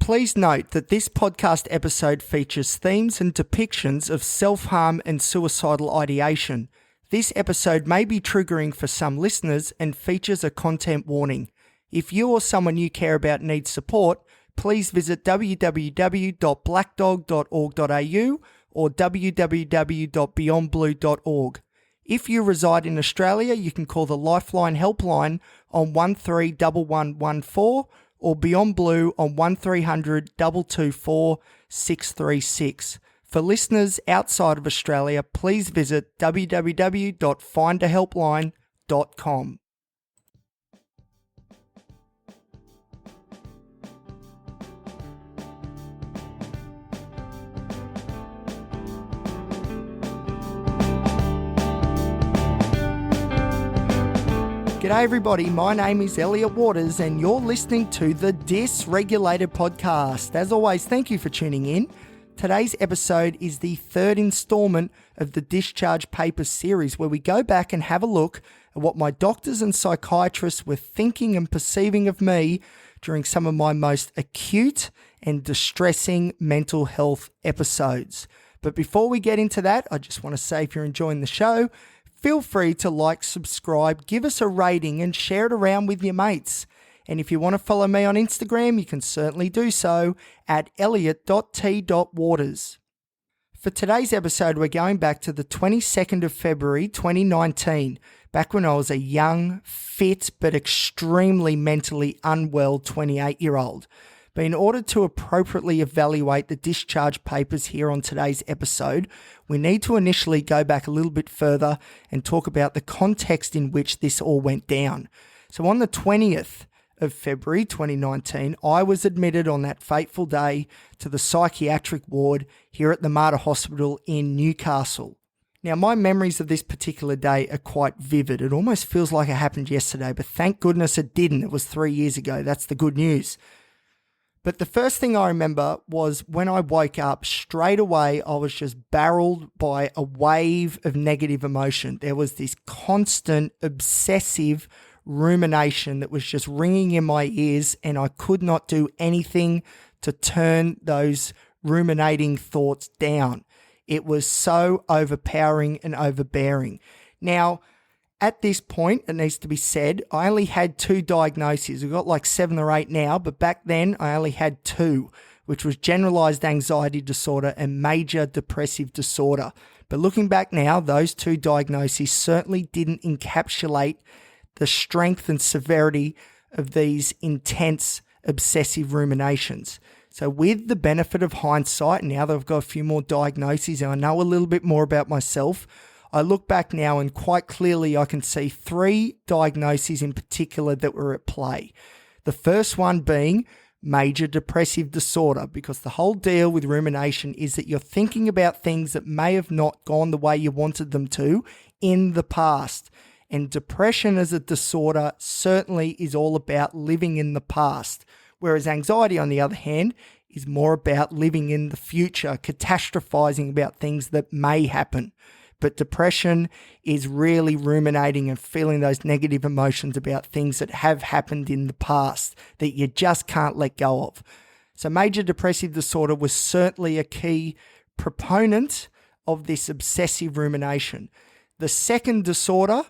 Please note that this podcast episode features themes and depictions of self-harm and suicidal ideation. This episode may be triggering for some listeners and features a content warning. If you or someone you care about needs support, please visit www.blackdog.org.au or www.beyondblue.org. If you reside in Australia, you can call the Lifeline helpline on 131114 or Beyond Blue on 1300 224 636. For listeners outside of Australia, please visit www.findahelpline.com. G'day everybody, my name is Elliot Waters and you're listening to the Dysregulated podcast. As always, thank you for tuning in. Today's episode is the third installment of the Discharge Papers series, where we go back and have a look at what my doctors and psychiatrists were thinking and perceiving of me during some of my most acute and distressing mental health episodes. But before we get into that, I just want to say, if you're enjoying the show, feel free to like, subscribe, give us a rating and share it around with your mates. And if you want to follow me on Instagram, you can certainly do so at elliot.t.waters. For today's episode, we're going back to the 22nd of February 2019, back when I was a young, fit, but extremely mentally unwell 28-year-old. But in order to appropriately evaluate the discharge papers here on today's episode, we need to initially go back a little bit further and talk about the context in which this all went down. So on the 20th of February 2019, I was admitted on that fateful day to the psychiatric ward here at the Mater Hospital in Newcastle. Now, my memories of this particular day are quite vivid. It almost feels like it happened yesterday, but thank goodness it didn't. It was 3 years ago. That's the good news. But the first thing I remember was when I woke up, straight away, I was just barreled by a wave of negative emotion. There was this constant, obsessive rumination that was just ringing in my ears, and I could not do anything to turn those ruminating thoughts down. It was so overpowering and overbearing. Now, at this point, it needs to be said, I only had 2 diagnoses. We've got like 7 or 8 now, but back then I only had 2, which was generalized anxiety disorder and major depressive disorder. But looking back now, those 2 diagnoses certainly didn't encapsulate the strength and severity of these intense obsessive ruminations. So with the benefit of hindsight, now that I've got a few more diagnoses and I know a little bit more about myself, I look back now and quite clearly I can see 3 diagnoses in particular that were at play. The first one being major depressive disorder, because the whole deal with rumination is that you're thinking about things that may have not gone the way you wanted them to in the past. And depression as a disorder certainly is all about living in the past, whereas anxiety, on the other hand, is more about living in the future, catastrophizing about things that may happen. But depression is really ruminating and feeling those negative emotions about things that have happened in the past that you just can't let go of. So major depressive disorder was certainly a key proponent of this obsessive rumination. The second disorder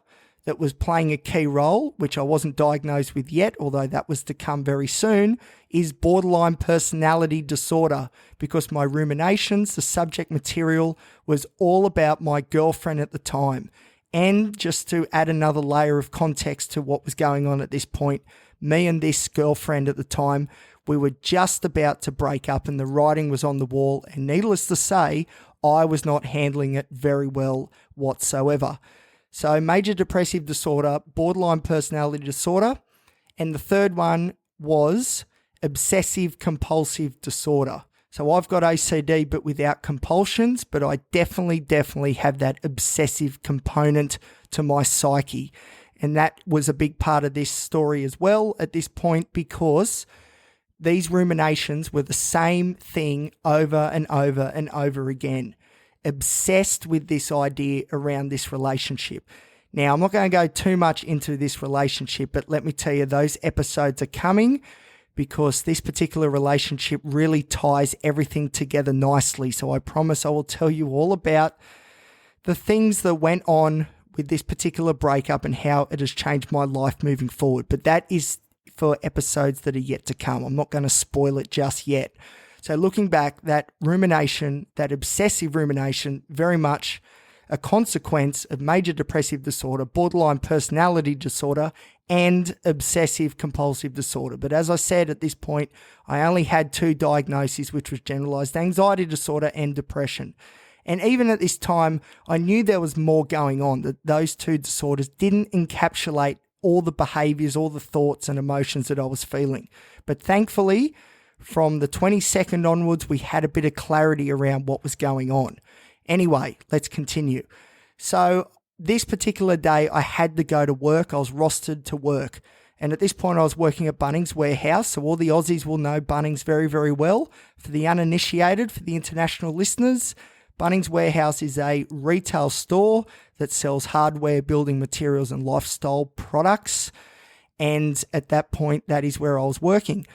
that was playing a key role, which I wasn't diagnosed with yet, although that was to come very soon, is borderline personality disorder, because my ruminations, the subject material, was all about my girlfriend at the time. And just to add another layer of context to what was going on at this point, me and this girlfriend at the time, we were just about to break up and the writing was on the wall, and needless to say, I was not handling it very well whatsoever. So major depressive disorder, borderline personality disorder, and the third one was obsessive compulsive disorder. So I've got OCD but without compulsions, but I definitely have that obsessive component to my psyche. And that was a big part of this story as well at this point, because these ruminations were the same thing over and over and over again. Obsessed with this idea around this relationship. Now, I'm not going to go too much into this relationship, but let me tell you, those episodes are coming because this particular relationship really ties everything together nicely. So I promise I will tell you all about the things that went on with this particular breakup and how it has changed my life moving forward. But that is for episodes that are yet to come. I'm not going to spoil it just yet. So looking back, that rumination, that obsessive rumination, very much a consequence of major depressive disorder, borderline personality disorder, and obsessive compulsive disorder. But as I said at this point, I only had 2 diagnoses, which was generalized anxiety disorder and depression. And even at this time, I knew there was more going on, that those 2 disorders didn't encapsulate all the behaviors, all the thoughts and emotions that I was feeling. But thankfully, from the 22nd onwards, we had a bit of clarity around what was going on. Anyway, let's continue. So this particular day, I had to go to work. I was rostered to work. And at this point, I was working at Bunnings Warehouse. So all the Aussies will know Bunnings very, very well. For the uninitiated, for the international listeners, Bunnings Warehouse is a retail store that sells hardware, building materials and lifestyle products. And at that point, that is where I was working.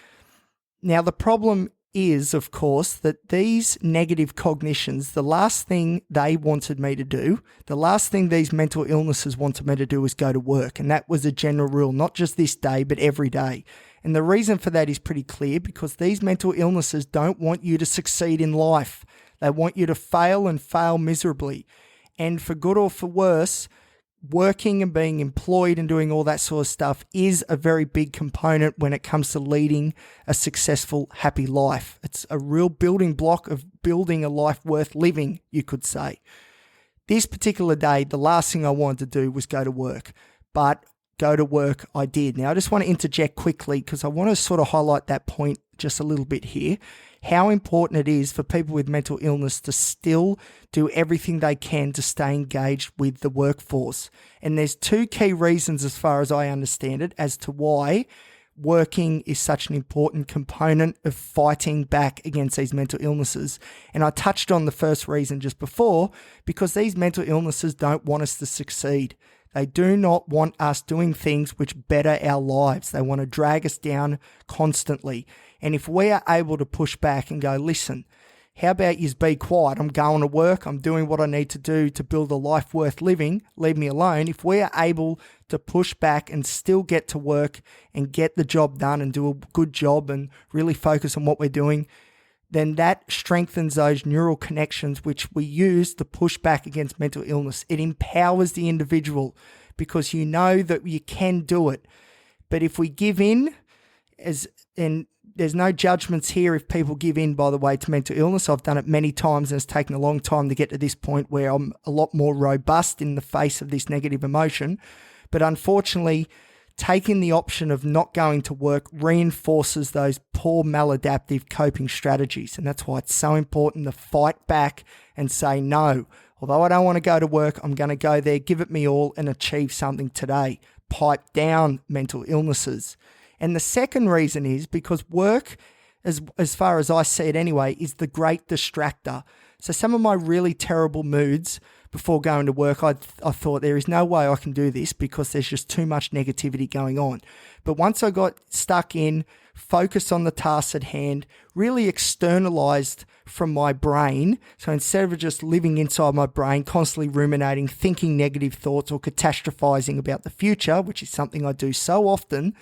Now, the problem is, of course, that these negative cognitions, the last thing they wanted me to do, the last thing these mental illnesses wanted me to do was go to work. And that was a general rule, not just this day, but every day. And the reason for that is pretty clear, because these mental illnesses don't want you to succeed in life. They want you to fail and fail miserably. And for good or for worse, working and being employed and doing all that sort of stuff is a very big component when it comes to leading a successful, happy life. It's a real building block of building a life worth living, you could say. This particular day, the last thing I wanted to do was go to work, but go to work I did. Now, I just want to interject quickly because I want to sort of highlight that point just a little bit here. How important it is for people with mental illness to still do everything they can to stay engaged with the workforce. And there's 2 key reasons, as far as I understand it, as to why working is such an important component of fighting back against these mental illnesses. And I touched on the first reason just before, because these mental illnesses don't want us to succeed. They do not want us doing things which better our lives. They want to drag us down constantly. And if we are able to push back and go, listen, how about you be quiet? I'm going to work. I'm doing what I need to do to build a life worth living. Leave me alone. If we are able to push back and still get to work and get the job done and do a good job and really focus on what we're doing, then that strengthens those neural connections which we use to push back against mental illness. It empowers the individual because you know that you can do it. But if we give in, and there's no judgments here if people give in, by the way, to mental illness. I've done it many times and it's taken a long time to get to this point where I'm a lot more robust in the face of this negative emotion. But unfortunately, taking the option of not going to work reinforces those poor maladaptive coping strategies. And that's why it's so important to fight back and say, no, although I don't want to go to work, I'm going to go there, give it me all and achieve something today. Pipe down mental illnesses. And the second reason is because work, as far as I see it anyway, is the great distractor. So some of my really terrible moods before going to work, I thought there is no way I can do this because there's just too much negativity going on. But once I got stuck in, focused on the tasks at hand, really externalized from my brain. So instead of just living inside my brain, constantly ruminating, thinking negative thoughts or catastrophizing about the future, which is something I do so often,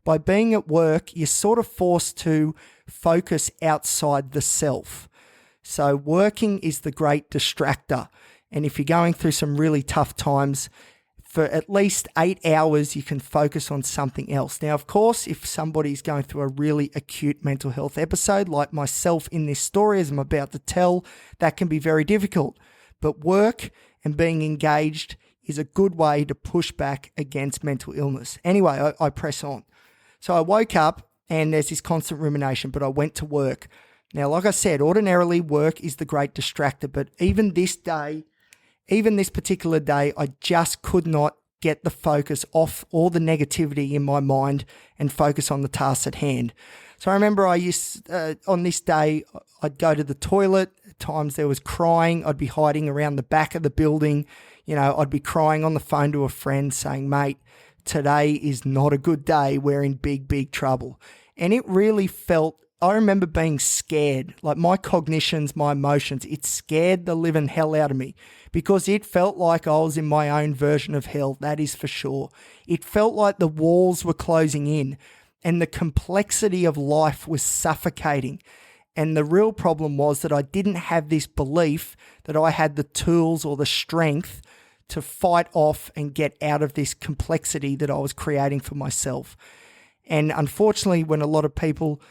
by being at work, you're sort of forced to focus outside the self. So working is the great distractor. And if you're going through some really tough times, for at least 8 hours, you can focus on something else. Now, of course, if somebody's going through a really acute mental health episode, like myself in this story, as I'm about to tell, that can be very difficult. But work and being engaged is a good way to push back against mental illness. Anyway, I press on. So I woke up and there's this constant rumination, but I went to work. Now, like I said, ordinarily work is the great distractor, but even this particular day, I just could not get the focus off all the negativity in my mind and focus on the tasks at hand. So I remember on this day, I'd go to the toilet. At times there was crying. I'd be hiding around the back of the building. I'd be crying on the phone to a friend saying, mate, today is not a good day. We're in big, big trouble. And it really felt, I remember being scared, like my cognitions, my emotions, it scared the living hell out of me because it felt like I was in my own version of hell, that is for sure. It felt like the walls were closing in and the complexity of life was suffocating. And the real problem was that I didn't have this belief that I had the tools or the strength to fight off and get out of this complexity that I was creating for myself. And unfortunately, when a lot of people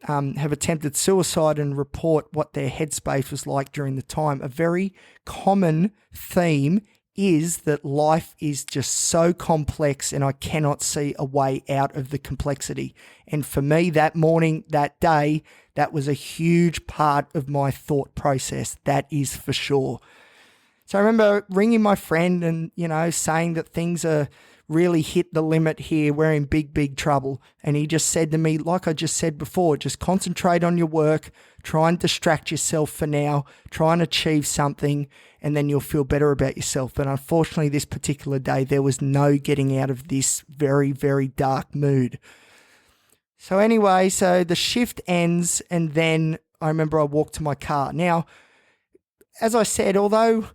have attempted suicide and report what their headspace was like during the time, a very common theme is that life is just so complex and I cannot see a way out of the complexity. And for me, that morning, that day, that was a huge part of my thought process. That is for sure. So I remember ringing my friend and, saying that things are really hit the limit here. We're in big, big trouble. And he just said to me, like I just said before, just concentrate on your work, try and distract yourself for now, try and achieve something, and then you'll feel better about yourself. But unfortunately, this particular day, there was no getting out of this very, very dark mood. So anyway, so the shift ends, and then I remember I walked to my car. Now, as I said, although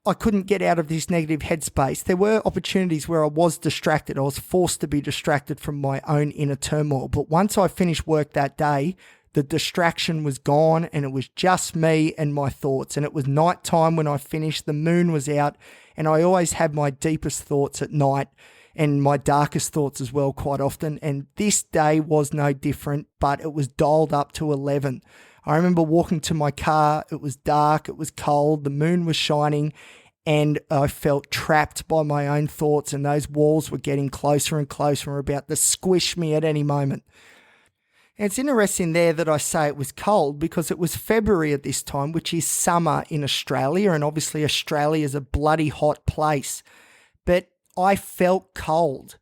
I couldn't get out of this negative headspace, there were opportunities where I was distracted. I was forced to be distracted from my own inner turmoil. But once I finished work that day, the distraction was gone and it was just me and my thoughts. And it was nighttime when I finished. The moon was out, and I always have my deepest thoughts at night and my darkest thoughts as well quite often. And this day was no different, but it was dialed up to 11. I remember walking to my car. It was dark. It was cold. The moon was shining, and I felt trapped by my own thoughts, and those walls were getting closer and closer and were about to squish me at any moment. And it's interesting there that I say it was cold because it was February at this time, which is summer in Australia, and obviously Australia is a bloody hot place. But I felt cold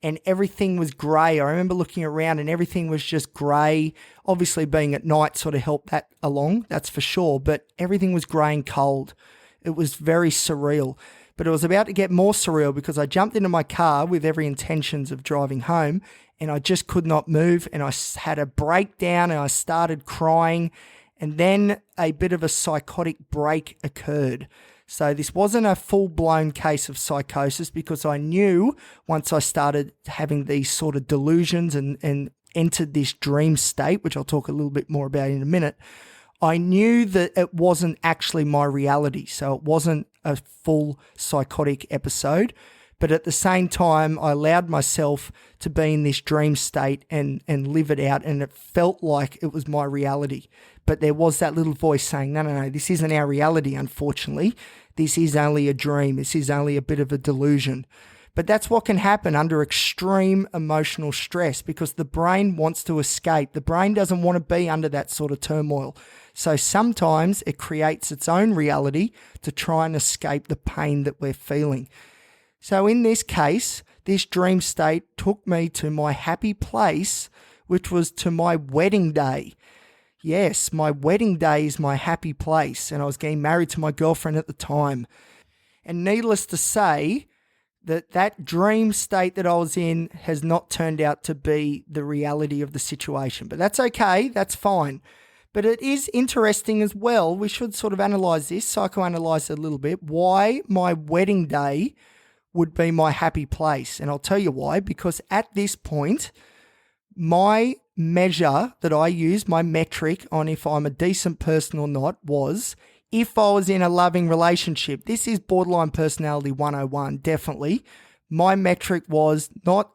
and everything was grey. I remember looking around and everything was just grey. Obviously being at night sort of helped that along, that's for sure, but everything was grey and cold. It was very surreal. But it was about to get more surreal because I jumped into my car with every intentions of driving home, and I just could not move, and I had a breakdown and I started crying, and then a bit of a psychotic break occurred. So this wasn't a full-blown case of psychosis because I knew once I started having these sort of delusions and entered this dream state, which I'll talk a little bit more about in a minute, I knew that it wasn't actually my reality. So it wasn't a full psychotic episode. But at the same time, I allowed myself to be in this dream state and live it out, and it felt like it was my reality. But there was that little voice saying, no, this isn't our reality, unfortunately. This is only a dream. This is only a bit of a delusion. But that's what can happen under extreme emotional stress because the brain wants to escape. The brain doesn't want to be under that sort of turmoil. So sometimes it creates its own reality to try and escape the pain that we're feeling. So in this case, this dream state took me to my happy place, which was to my wedding day. Yes, my wedding day is my happy place, and I was getting married to my girlfriend at the time. And needless to say, that dream state that I was in has not turned out to be the reality of the situation. But that's okay, that's fine. But it is interesting as well. We should sort of analyse this, psychoanalyse it a little bit, why my wedding day would be my happy place. And I'll tell you why, because at this point, my measure that I use, my metric on if I'm a decent person or not was if I was in a loving relationship. This is borderline personality 101, definitely. My metric was not,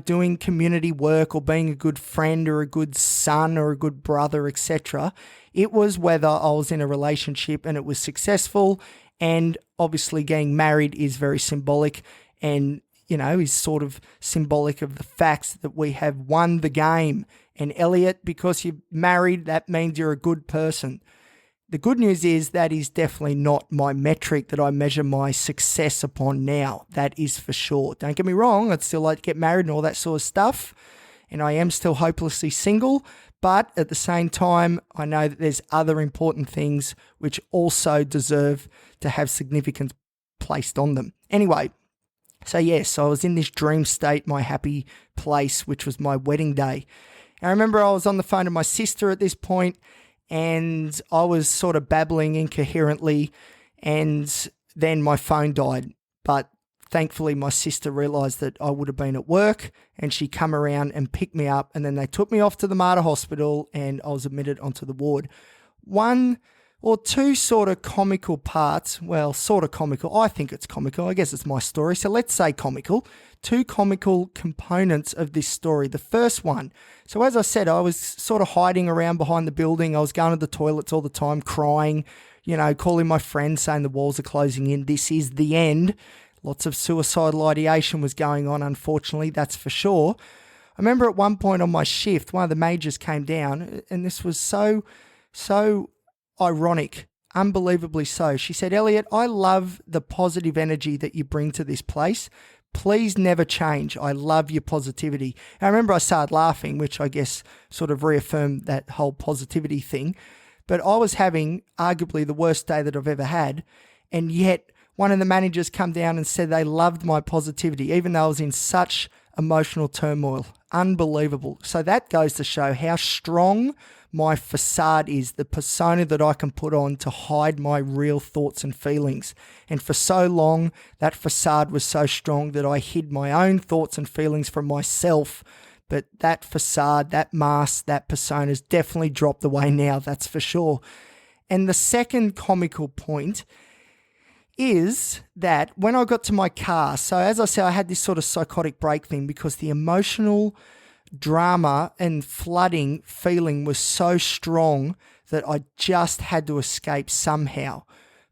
doing community work or being a good friend or a good son or a good brother, etc. It was whether I was in a relationship and it was successful. And obviously getting married is very symbolic and, is sort of symbolic of the fact that we have won the game. And Elliot, because you're married, that means you're a good person. The good news is that is definitely not my metric that I measure my success upon now. That is for sure. Don't get me wrong, I'd still like to get married and all that sort of stuff. And I am still hopelessly single. But at the same time, I know that there's other important things which also deserve to have significance placed on them. Anyway, So yes, I was in this dream state, my happy place, which was my wedding day. And I remember I was on the phone to my sister at this point, and I was sort of babbling incoherently, and then my phone died. But thankfully, my sister realised that I would have been at work, and she come around and picked me up, and then they took me off to the Mater Hospital, and I was admitted onto the ward. One or two sort of comical parts, well, sort of comical. I think it's comical. I guess it's my story, so let's say comical. Two comical components of this story. The first one, so as I said, I was sort of hiding around behind the building. I was going to the toilets all the time, crying, calling my friends, saying the walls are closing in. This is the end. Lots of suicidal ideation was going on, unfortunately, that's for sure. I remember at one point on my shift, one of the majors came down, and this was so ironic, unbelievably so. She said, "Elliot, I love the positive energy that you bring to this place. Please never change. I love your positivity." And I remember I started laughing, which I guess sort of reaffirmed that whole positivity thing. But I was having arguably the worst day that I've ever had, and yet one of the managers come down and said they loved my positivity, even though I was in such emotional turmoil. Unbelievable. So that goes to show how strong my facade is, the persona that I can put on to hide my real thoughts and feelings. And for so long, that facade was so strong that I hid my own thoughts and feelings from myself. But that facade, that mask, that persona has definitely dropped away now, that's for sure. And the second comical point is that when I got to my car, so as I said, I had this sort of psychotic break thing because the emotional drama and flooding feeling was so strong that I just had to escape somehow.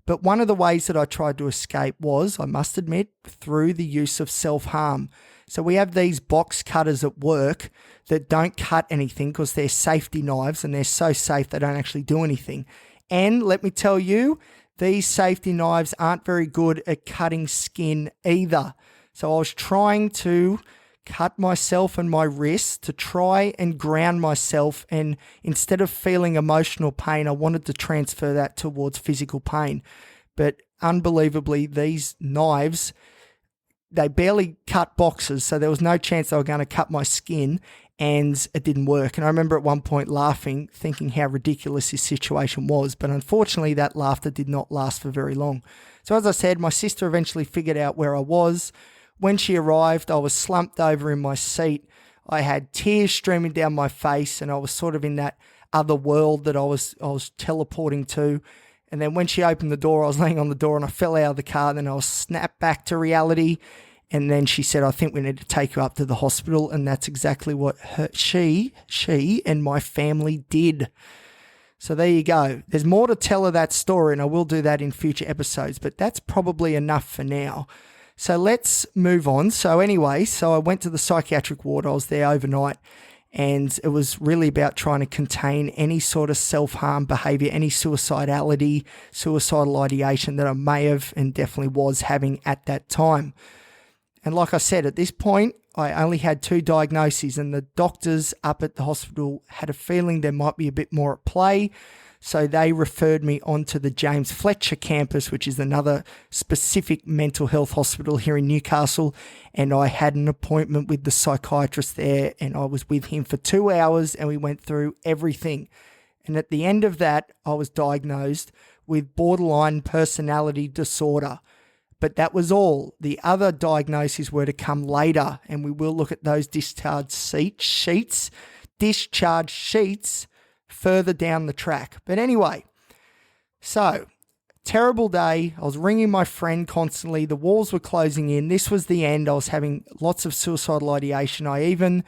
But one of the ways that I tried to escape was, I must admit, through the use of self-harm. So we have these box cutters at work that don't cut anything because they're safety knives and they're so safe they don't actually do anything. And let me tell you, these safety knives aren't very good at cutting skin either. So I was trying to cut myself and my wrist to try and ground myself, and instead of feeling emotional pain, I wanted to transfer that towards physical pain. But unbelievably, these knives, they barely cut boxes, so there was no chance they were going to cut my skin, and it didn't work. And I remember at one point laughing, thinking how ridiculous this situation was, but unfortunately that laughter did not last for very long. So as I said, my sister eventually figured out where I was. When she arrived, I was slumped over in my seat. I had tears streaming down my face, and I was sort of in that other world that I was teleporting to. And then when she opened the door, I was laying on the door and I fell out of the car. Then I was snapped back to reality. And then she said, "I think we need to take you up to the hospital." And that's exactly what she and my family did. So there you go. There's more to tell of that story, and I will do that in future episodes, but that's probably enough for now. So let's move on. So anyway, I went to the psychiatric ward. I was there overnight, and it was really about trying to contain any sort of self-harm behavior, any suicidality, suicidal ideation that I may have and definitely was having at that time. And like I said, at this point, I only had 2 diagnoses, and the doctors up at the hospital had a feeling there might be a bit more at play. So they referred me onto the James Fletcher campus, which is another specific mental health hospital here in Newcastle. And I had an appointment with the psychiatrist there, and I was with him for 2 hours, and we went through everything. And at the end of that, I was diagnosed with borderline personality disorder. But that was all. The other diagnoses were to come later, and we will look at those discharge sheets further down the track. But anyway, so terrible day. I was ringing my friend constantly. The walls were closing in. This was the end. I was having lots of suicidal ideation. I even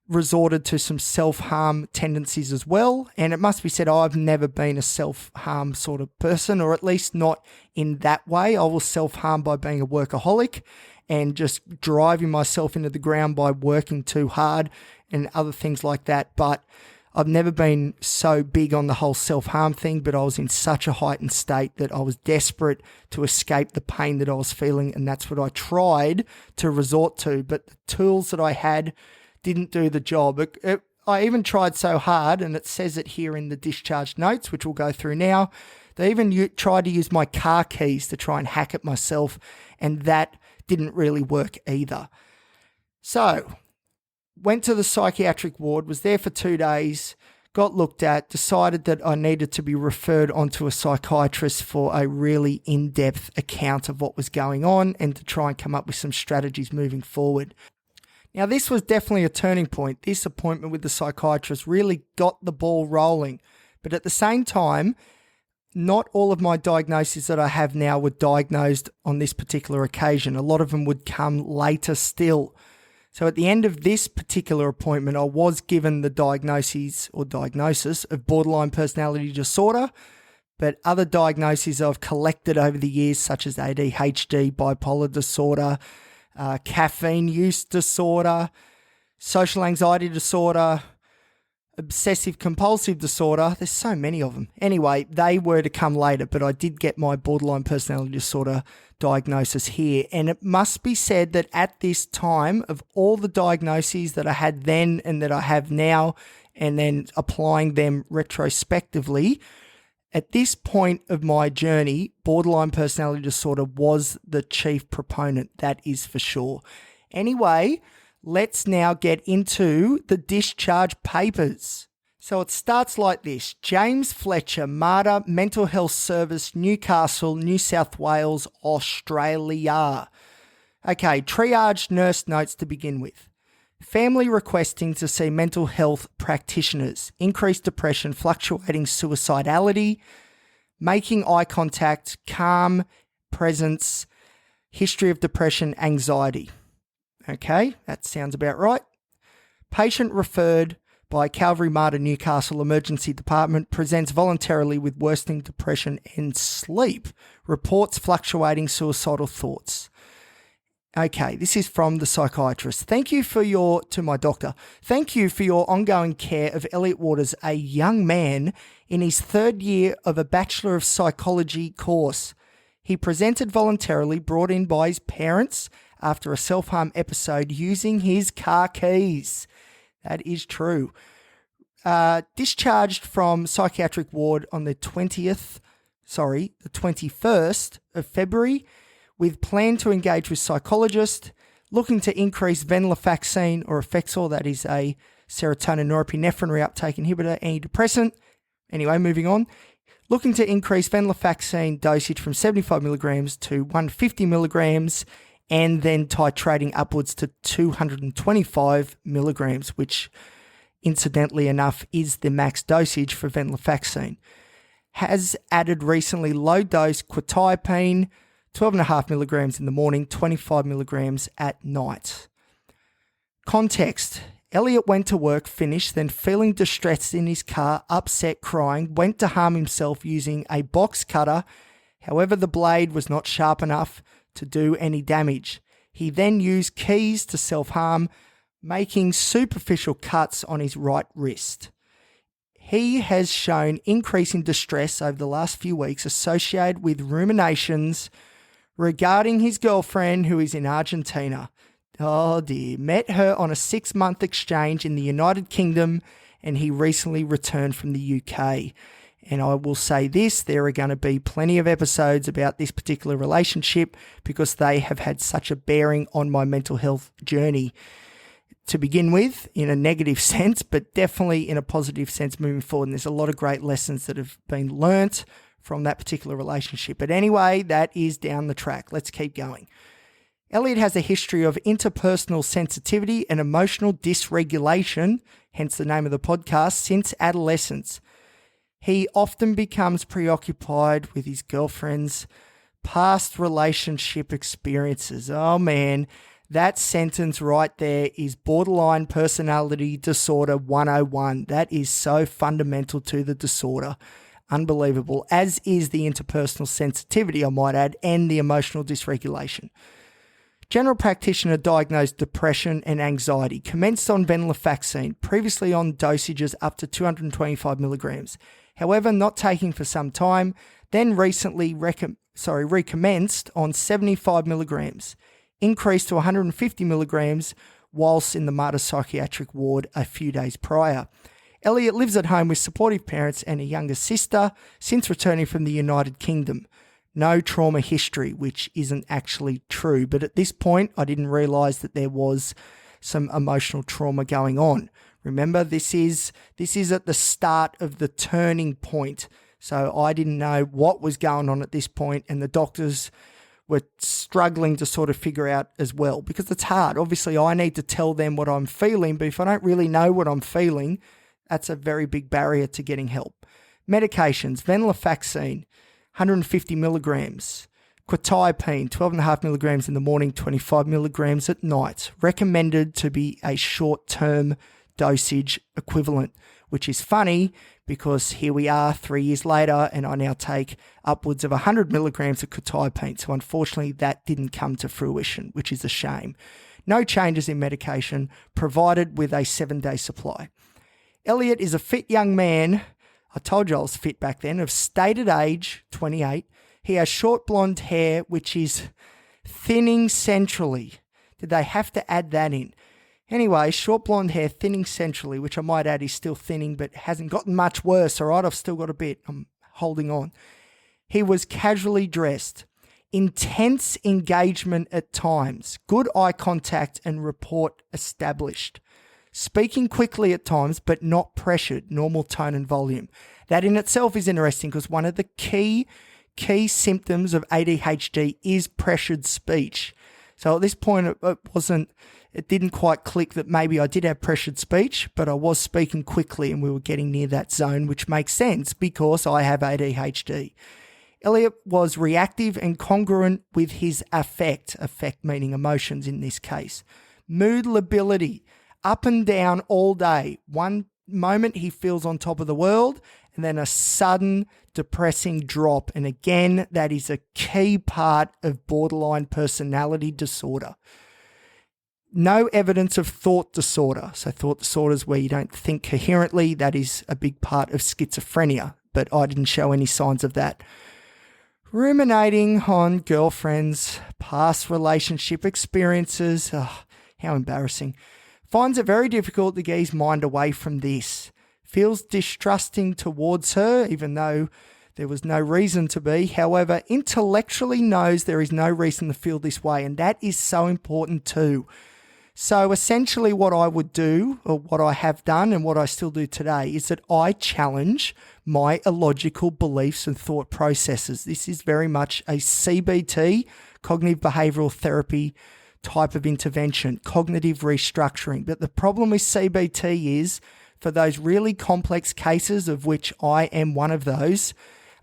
resorted to some self-harm tendencies as well. And it must be said, I've never been a self-harm sort of person, or at least not in that way. I will self-harm by being a workaholic and just driving myself into the ground by working too hard and other things like that. But I've never been so big on the whole self-harm thing, but I was in such a heightened state that I was desperate to escape the pain that I was feeling, and that's what I tried to resort to. But the tools that I had didn't do the job. I even tried so hard, and it says it here in the discharge notes, which we'll go through now. They even tried to use my car keys to try and hack it myself, and that didn't really work either. So, went to the psychiatric ward, was there for 2 days, got looked at, decided that I needed to be referred onto a psychiatrist for a really in-depth account of what was going on and to try and come up with some strategies moving forward. Now, this was definitely a turning point. This appointment with the psychiatrist really got the ball rolling. But at the same time, not all of my diagnoses that I have now were diagnosed on this particular occasion. A lot of them would come later still. So at the end of this particular appointment, I was given the diagnosis of borderline personality disorder, but other diagnoses I've collected over the years, such as ADHD, bipolar disorder, caffeine use disorder, social anxiety disorder, obsessive compulsive disorder. There's so many of them. Anyway, they were to come later, but I did get my borderline personality disorder diagnosis here. And it must be said that at this time, of all the diagnoses that I had then and that I have now, and then applying them retrospectively, at this point of my journey, borderline personality disorder was the chief proponent, that is for sure. Anyway, let's now get into the discharge papers. So it starts like this. James Fletcher, Mater Mental Health Service, Newcastle, New South Wales, Australia. Okay, triage nurse notes to begin with. Family requesting to see mental health practitioners. Increased depression, fluctuating suicidality, making eye contact, calm presence, history of depression, anxiety. Okay, that sounds about right. Patient referred by Calvary Mater Newcastle Emergency Department, presents voluntarily with worsening depression and sleep, reports fluctuating suicidal thoughts. Okay, this is from the psychiatrist. To my doctor. Thank you for your ongoing care of Elliot Waters, a young man in his 3rd year of a Bachelor of Psychology course. He presented voluntarily, brought in by his parents after a self-harm episode using his car keys. That is true. Discharged from psychiatric ward on the 21st of February, with plan to engage with psychologist, looking to increase venlafaxine or Effexor, that is a serotonin norepinephrine reuptake inhibitor, antidepressant. Anyway, moving on. Looking to increase venlafaxine dosage from 75 milligrams to 150 milligrams, and then titrating upwards to 225 milligrams, which incidentally enough is the max dosage for venlafaxine. Has added recently low dose quetiapine, 12.5 milligrams in the morning, 25 milligrams at night. Context. Elliot went to work, finished, then feeling distressed in his car, upset, crying, went to harm himself using a box cutter. However, the blade was not sharp enough to do any damage. He then used keys to self-harm, making superficial cuts on his right wrist. He has shown increasing distress over the last few weeks associated with ruminations regarding his girlfriend who is in Argentina. Oh dear. Met her on a 6-month exchange in the United Kingdom, and he recently returned from the UK. And I will say this, there are going to be plenty of episodes about this particular relationship because they have had such a bearing on my mental health journey to begin with, in a negative sense, but definitely in a positive sense moving forward. And there's a lot of great lessons that have been learnt from that particular relationship. But anyway, that is down the track. Let's keep going. Elliot has a history of interpersonal sensitivity and emotional dysregulation, hence the name of the podcast, since adolescence. He often becomes preoccupied with his girlfriend's past relationship experiences. Oh man, that sentence right there is borderline personality disorder 101. That is so fundamental to the disorder. Unbelievable, as is the interpersonal sensitivity, I might add, and the emotional dysregulation. General practitioner diagnosed depression and anxiety. Commenced on venlafaxine, previously on dosages up to 225 milligrams. However, not taking for some time, then recently recommenced on 75 milligrams. Increased to 150 milligrams whilst in the Mater psychiatric ward a few days prior. Elliot lives at home with supportive parents and a younger sister since returning from the United Kingdom. no trauma history, which isn't actually true. But at this point, I didn't realise that there was some emotional trauma going on. Remember, this is at the start of the turning point. So I didn't know what was going on at this point, and the doctors were struggling to sort of figure out as well, because it's hard. Obviously, I need to tell them what I'm feeling, but if I don't really know what I'm feeling, that's a very big barrier to getting help. Medications, venlafaxine, 150 milligrams, quetiapine, 12.5 milligrams in the morning, 25 milligrams at night, recommended to be a short-term dosage equivalent, which is funny because here we are 3 years later and I now take upwards of 100 milligrams of quetiapine. So unfortunately that didn't come to fruition, which is a shame. No changes in medication, provided with a 7-day supply. Elliot is a fit young man. I told you I was fit back then, of stated age, 28. He has short blonde hair, which is thinning centrally. Did they have to add that in? Anyway, short blonde hair, thinning centrally, which I might add is still thinning, but hasn't gotten much worse, all right? I've still got a bit. I'm holding on. He was casually dressed. Intense engagement at times. Good eye contact and rapport established. Speaking quickly at times, but not pressured. Normal tone and volume. That in itself is interesting because one of the key symptoms of ADHD is pressured speech. So at this point, it didn't quite click that maybe I did have pressured speech, but I was speaking quickly and we were getting near that zone, which makes sense because I have ADHD. Elliot was reactive and congruent with his affect meaning emotions in this case. Mood lability, up and down all day. One moment he feels on top of the world and then a sudden depressing drop. And again, that is a key part of borderline personality disorder. No evidence of thought disorder. So thought disorder is where you don't think coherently. That is a big part of schizophrenia, but I didn't show any signs of that. Ruminating on girlfriends, past relationship experiences. Oh, how embarrassing. Finds it very difficult to get his mind away from this. Feels distrusting towards her, even though there was no reason to be. However, intellectually knows there is no reason to feel this way, and that is so important too. So essentially what I would do, or what I have done and what I still do today, is that I challenge my illogical beliefs and thought processes. This is very much a CBT, cognitive behavioral therapy type of intervention, cognitive restructuring. But the problem with CBT is, for those really complex cases, of which I am one of those,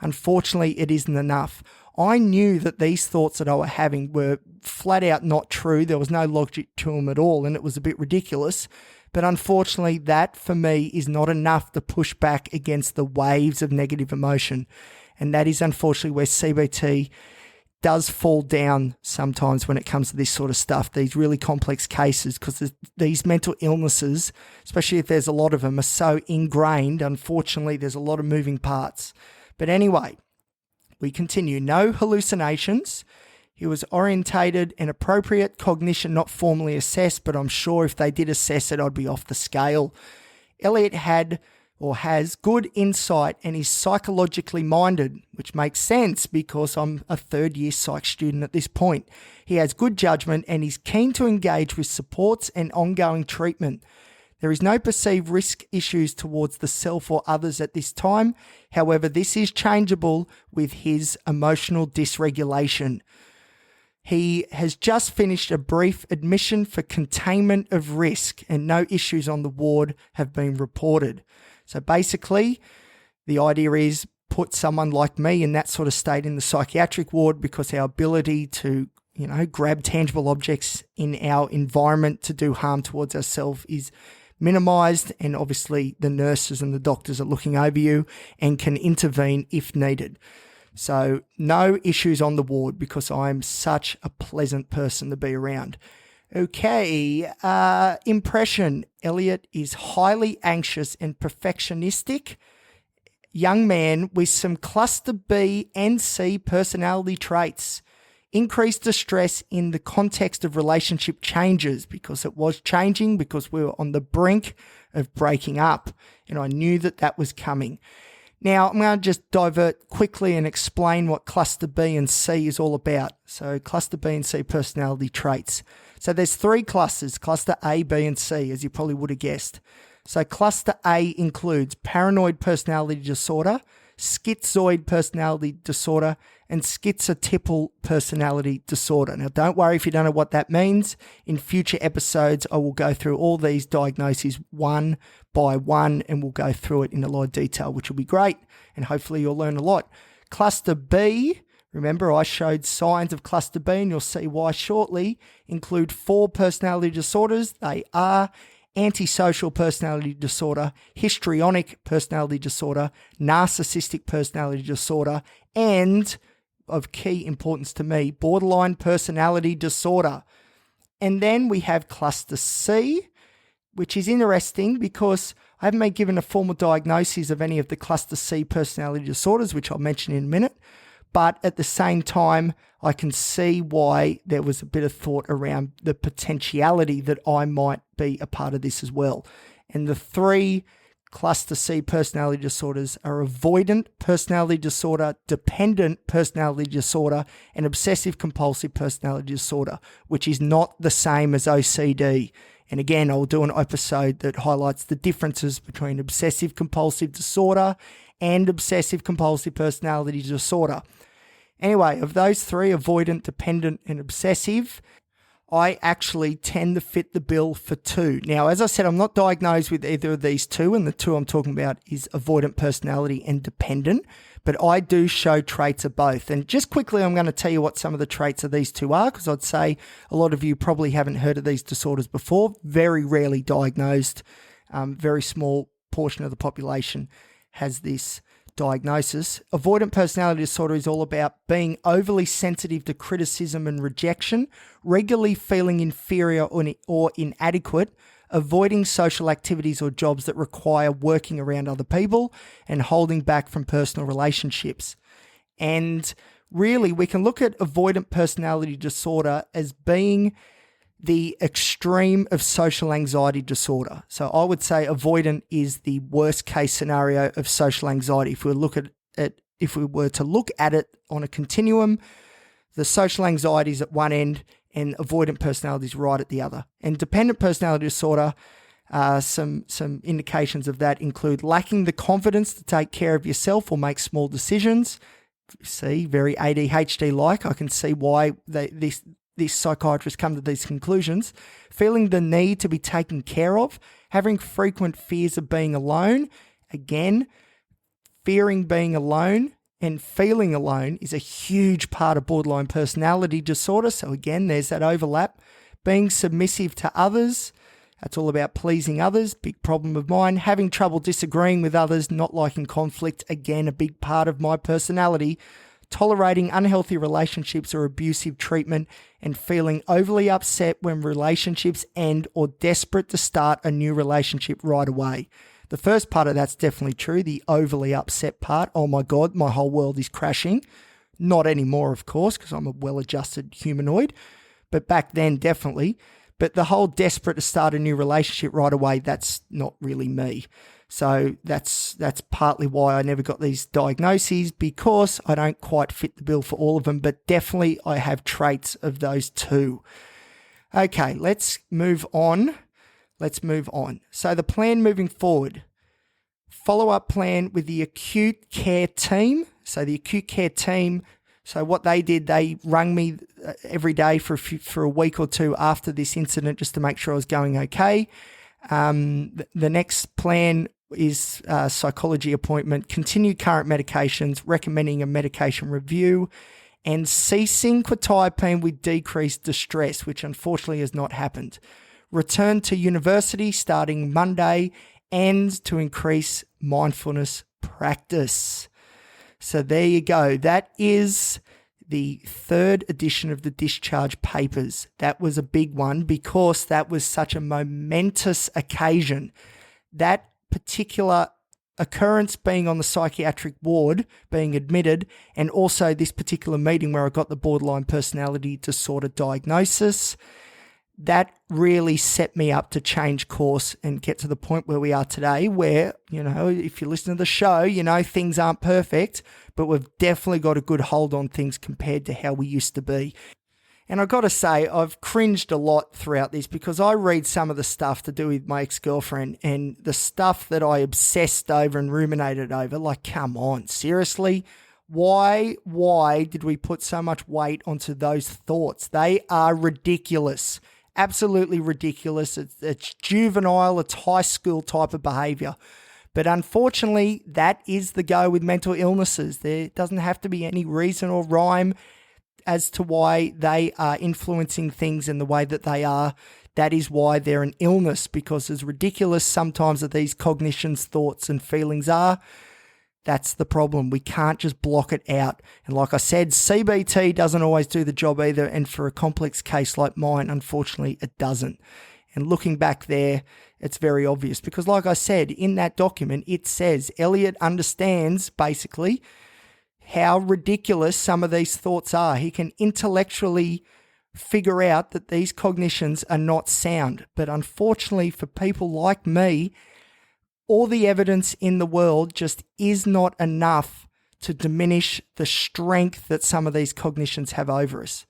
unfortunately it isn't enough. I knew that these thoughts that I was having were flat out not true. There was no logic to them at all, and it was a bit ridiculous. But unfortunately, that for me is not enough to push back against the waves of negative emotion. And that is unfortunately where CBT does fall down sometimes when it comes to this sort of stuff, these really complex cases, because these mental illnesses, especially if there's a lot of them, are so ingrained. Unfortunately, there's a lot of moving parts. But anyway, we continue. No hallucinations. He was orientated and appropriate. Cognition not formally assessed, but I'm sure if they did assess it, I'd be off the scale. Elliot had or has good insight and is psychologically minded, which makes sense because I'm a third-year psych student at this point. He has good judgment and is keen to engage with supports and ongoing treatment. There is no perceived risk issues towards the self or others at this time. However, this is changeable with his emotional dysregulation. He has just finished a brief admission for containment of risk and no issues on the ward have been reported. So basically, the idea is put someone like me in that sort of state in the psychiatric ward because our ability to, grab tangible objects in our environment to do harm towards ourselves is minimised, and obviously the nurses and the doctors are looking over you and can intervene if needed. So no issues on the ward because I'm such a pleasant person to be around. Okay, impression. Elliot is highly anxious and perfectionistic. Young man with some cluster B and C personality traits. Increased distress in the context of relationship changes because it was changing because we were on the brink of breaking up and I knew that was coming. Now, I'm going to just divert quickly and explain what cluster B and C is all about. So cluster B and C personality traits. So there's 3 clusters, cluster A, B, and C, as you probably would have guessed. So cluster A includes paranoid personality disorder, schizoid personality disorder, and schizotypal personality disorder. Now, don't worry if you don't know what that means. In future episodes, I will go through all these diagnoses one by one, and we'll go through it in a lot of detail, which will be great, and hopefully you'll learn a lot. Cluster B, remember I showed signs of cluster B, and you'll see why shortly, include 4 personality disorders. They are antisocial personality disorder, histrionic personality disorder, narcissistic personality disorder, and, of key importance to me, borderline personality disorder. And then we have cluster C, which is interesting because I haven't been given a formal diagnosis of any of the cluster C personality disorders, which I'll mention in a minute. But at the same time, I can see why there was a bit of thought around the potentiality that I might be a part of this as well. And the 3 cluster C personality disorders are avoidant personality disorder, dependent personality disorder, and obsessive compulsive personality disorder, which is not the same as OCD. And again, I'll do an episode that highlights the differences between obsessive compulsive disorder and obsessive compulsive personality disorder. Anyway, of those 3, avoidant, dependent, and obsessive, I actually tend to fit the bill for 2. Now, as I said, I'm not diagnosed with either of these 2, and the 2 I'm talking about is avoidant personality and dependent, but I do show traits of both. And just quickly, I'm going to tell you what some of the traits of these 2 are, because I'd say a lot of you probably haven't heard of these disorders before, very rarely diagnosed, very small portion of the population has this diagnosis. Avoidant personality disorder is all about being overly sensitive to criticism and rejection, regularly feeling inferior or inadequate, avoiding social activities or jobs that require working around other people, and holding back from personal relationships. And really, we can look at avoidant personality disorder as being the extreme of social anxiety disorder. So I would say avoidant is the worst case scenario of social anxiety. If we were to look at it on a continuum, the social anxiety is at one end and avoidant personality is right at the other. And dependent personality disorder, some indications of that include lacking the confidence to take care of yourself or make small decisions. See, very ADHD-like. I can see why this psychiatrist come to these conclusions. Feeling the need to be taken care of, having frequent fears of being alone. Again, fearing being alone and feeling alone is a huge part of borderline personality disorder. So again, there's that overlap. Being submissive to others. That's all about pleasing others. Big problem of mine. Having trouble disagreeing with others, not liking conflict. Again, a big part of my personality. Tolerating unhealthy relationships or abusive treatment, and feeling overly upset when relationships end or desperate to start a new relationship right away. The first part of that's definitely true, the overly upset part. Oh my God, my whole world is crashing. Not anymore, of course, because I'm a well-adjusted humanoid, but back then definitely. But the whole desperate to start a new relationship right away, that's not really me. So that's partly why I never got these diagnoses, because I don't quite fit the bill for all of them, but definitely I have traits of those 2. Okay, let's move on. So the plan moving forward, follow-up plan with the acute care team. So the acute care team, so what they did, they rang me every day for a week or 2 after this incident just to make sure I was going okay. The next plan is psychology appointment, continue current medications, recommending a medication review, and ceasing quetiapine with decreased distress, which unfortunately has not happened. Return to university starting Monday, and to increase mindfulness practice. So there you go. That is the 3rd edition of the Discharge Papers. That was a big one because that was such a momentous occasion. That particular occurrence being on the psychiatric ward, being admitted, and also this particular meeting where I got the borderline personality disorder diagnosis. that really set me up to change course and get to the point where we are today where, if you listen to the show, things aren't perfect, but we've definitely got a good hold on things compared to how we used to be. And I've got to say, I've cringed a lot throughout this because I read some of the stuff to do with my ex-girlfriend and the stuff that I obsessed over and ruminated over. Like, come on, seriously? Why did we put so much weight onto those thoughts? They are ridiculous. Absolutely ridiculous. It's juvenile, it's high school type of behavior. But unfortunately, that is the go with mental illnesses. There doesn't have to be any reason or rhyme as to why they are influencing things in the way that they are. That is why they're an illness, because as ridiculous sometimes as these cognitions, thoughts and feelings are, that's the problem. We can't just block it out. And like I said, CBT doesn't always do the job either. And for a complex case like mine, unfortunately, it doesn't. And looking back there, it's very obvious because like I said, in that document, it says Elliot understands basically how ridiculous some of these thoughts are. He can intellectually figure out that these cognitions are not sound. But unfortunately for people like me, all the evidence in the world just is not enough to diminish the strength that some of these cognitions have over us.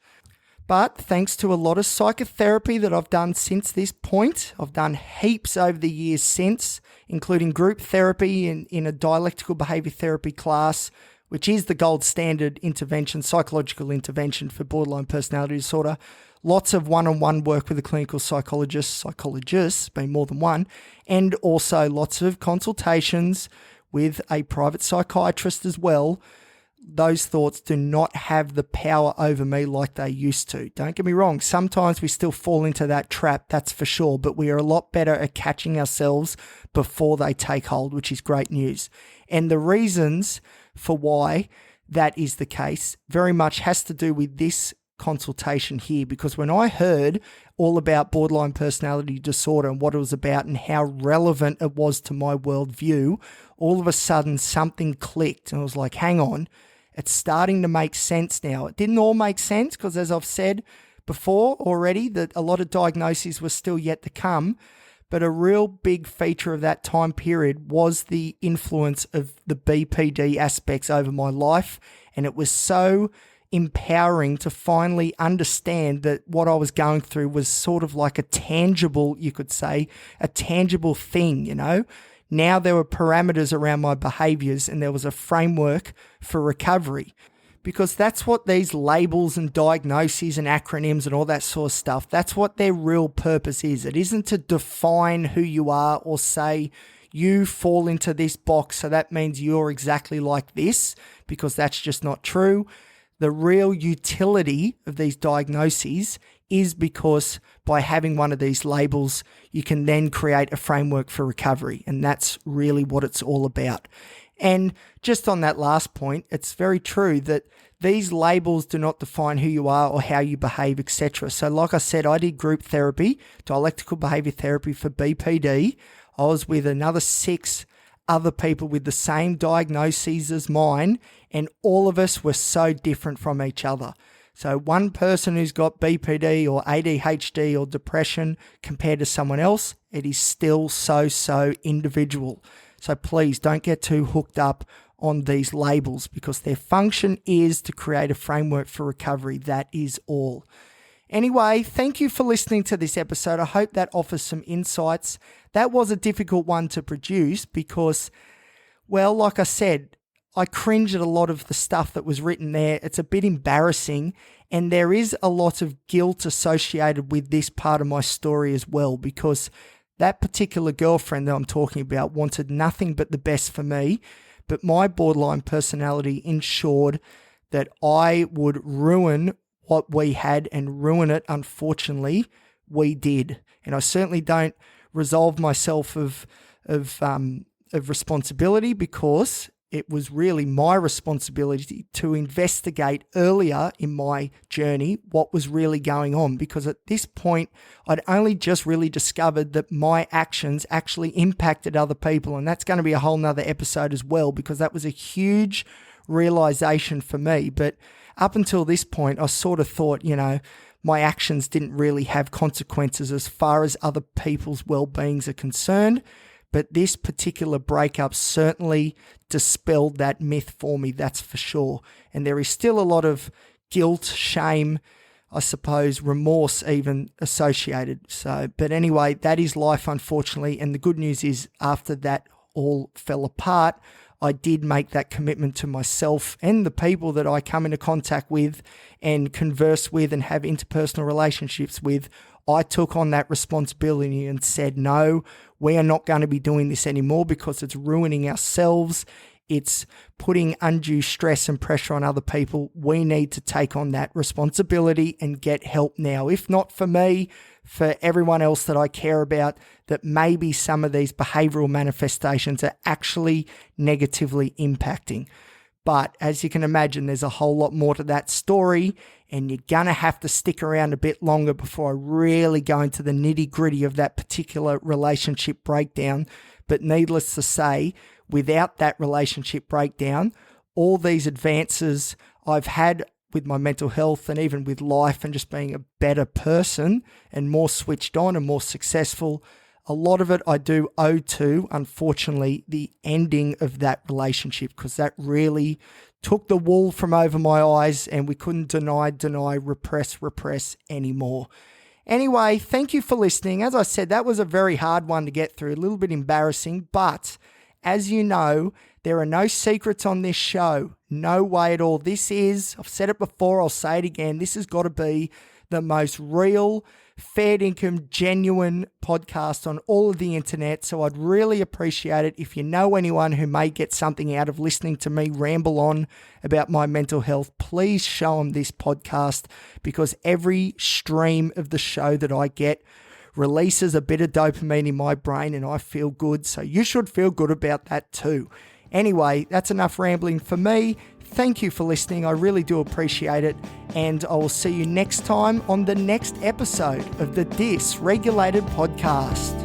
But thanks to a lot of psychotherapy that I've done since this point, I've done heaps over the years since, including group therapy in a dialectical behavior therapy class, which is the gold standard intervention, psychological intervention for borderline personality disorder. Lots of one-on-one work with a clinical psychologists being more than one, and also lots of consultations with a private psychiatrist as well. Those thoughts do not have the power over me like they used to. Don't get me wrong, sometimes we still fall into that trap, that's for sure, but we are a lot better at catching ourselves before they take hold, which is great news. And the reasons for why that is the case very much has to do with this consultation here, because when I heard all about borderline personality disorder and what it was about and how relevant it was to my worldview, all of a sudden something clicked and I was like, hang on, it's starting to make sense now. It didn't all make sense because, as I've said before already, that a lot of diagnoses were still yet to come, but a real big feature of that time period was the influence of the BPD aspects over my life, and it was so empowering to finally understand that what I was going through was sort of like a tangible, you could say, a tangible thing, Now there were parameters around my behaviors and there was a framework for recovery, because that's what these labels and diagnoses and acronyms and all that sort of stuff, that's what their real purpose is. It isn't to define who you are or say you fall into this box, so that means you're exactly like this, because that's just not true. The real utility of these diagnoses is because by having one of these labels, you can then create a framework for recovery. And that's really what it's all about. And just on that last point, it's very true that these labels do not define who you are or how you behave, etc. So like I said, I did group therapy, dialectical behavior therapy for BPD. I was with another 6 other people with the same diagnoses as mine, and all of us were so different from each other. So one person who's got BPD or ADHD or depression compared to someone else, it is still so individual. So please don't get too hooked up on these labels, because their function is to create a framework for recovery. That is all. Anyway, thank you for listening to this episode. I hope that offers some insights. That was a difficult one to produce because, well, like I said, I cringe at a lot of the stuff that was written there. It's a bit embarrassing, and there is a lot of guilt associated with this part of my story as well, because that particular girlfriend that I'm talking about wanted nothing but the best for me, but my borderline personality ensured that I would ruin what we had and ruin it. Unfortunately, we did. And I certainly don't resolve myself of responsibility, because it was really my responsibility to investigate earlier in my journey what was really going on, because at this point I'd only just really discovered that my actions actually impacted other people. And that's going to be a whole nother episode as well, because that was a huge realization for me. But up until this point, I sort of thought, my actions didn't really have consequences as far as other people's well-beings are concerned. But this particular breakup certainly dispelled that myth for me, that's for sure. And there is still a lot of guilt, shame, I suppose, remorse even associated. But anyway, that is life, unfortunately. And the good news is after that all fell apart, I did make that commitment to myself and the people that I come into contact with and converse with and have interpersonal relationships with. I took on that responsibility and said, no, we are not going to be doing this anymore because it's ruining ourselves. It's putting undue stress and pressure on other people. We need to take on that responsibility and get help now. If not for me, for everyone else that I care about, that maybe some of these behavioral manifestations are actually negatively impacting. But as you can imagine, there's a whole lot more to that story, and you're going to have to stick around a bit longer before I really go into the nitty-gritty of that particular relationship breakdown. But needless to say, without that relationship breakdown, all these advances I've had with my mental health and even with life and just being a better person and more switched on and more successful, a lot of it I do owe to, unfortunately, the ending of that relationship, because that really took the wool from over my eyes and we couldn't deny, repress anymore. Anyway, thank you for listening. As I said, that was a very hard one to get through, a little bit embarrassing, but as you know, there are no secrets on this show. No way at all. This is, I've said it before, I'll say it again, this has got to be the most real, fair income, genuine podcast on all of the internet. So I'd really appreciate it if you know anyone who may get something out of listening to me ramble on about my mental health. Please show them this podcast, because every stream of the show that I get releases a bit of dopamine in my brain and I feel good. So you should feel good about that too. Anyway, that's enough rambling for me. Thank you for listening. I really do appreciate it. And I will see you next time on the next episode of the Dysregulated podcast.